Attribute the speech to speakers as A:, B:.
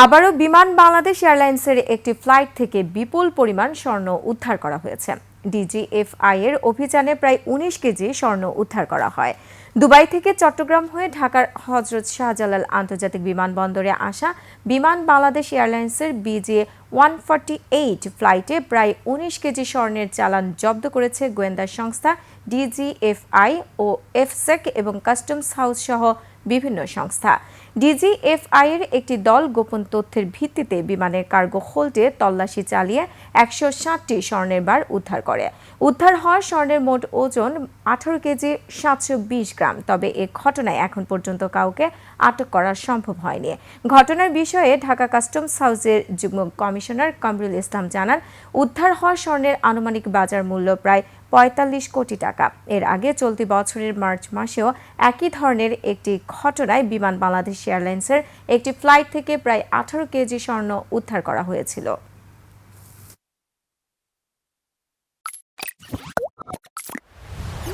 A: আবারও বিমান বাংলাদেশ এয়ারলাইন্সের একটি ফ্লাইট থেকে বিপুল পরিমাণ স্বর্ণ উদ্ধার করা হয়েছে। ডিজিএফআই এর অভিযানে প্রায় ১৯ কেজি স্বর্ণ উদ্ধার করা হয়। দুবাই থেকে চট্টগ্রাম হয়ে ঢাকার হজরত শাহজালাল আন্তর্জাতিক বিমানবন্দরে আসা বিমান বাংলাদেশ এয়ারলাইন্সের BJ-148 ফ্লাইটে প্রায় ১৯ কেজি স্বর্ণের চালান জব্দ করেছে গোয়েন্দা সংস্থা ডিজিএফআই ও এফসেক এবং কাস্টমস হাউস সহ বিভিন্ন সংস্থা। ডিজিএফআই এর একটি দল গোপন তথ্যের ভিত্তিতে বিমানের কার্গো হোল্ডে তল্লাশি চালিয়ে ১৬০টি স্বর্ণের বার উদ্ধার করে। উদ্ধার হওয়া স্বর্ণের মোট ওজন ১৮ কেজি ৭২০ গ্রাম। তবে এ ঘটনায় এখন পর্যন্ত কাউকে আটক করা সম্ভব হয়নি। ঘটনার বিষয়ে ঢাকা কাস্টমস হাউসের যুগ্ম কমিশনার কামরুল ইসলাম জানান, উদ্ধার হওয়া স্বর্ণের আনুমানিক বাজার মূল্য প্রায় ৪৫ কোটি টাকা। এর আগে চলতি বছরের মার্চ মাসেও একই ধরনের একটি ঘটনায় বিমান বাংলাদেশ এয়ারলাইন্সের একটি ফ্লাইট থেকে প্রায় ১৮ কেজি স্বর্ণ উদ্ধার করা হয়েছিল।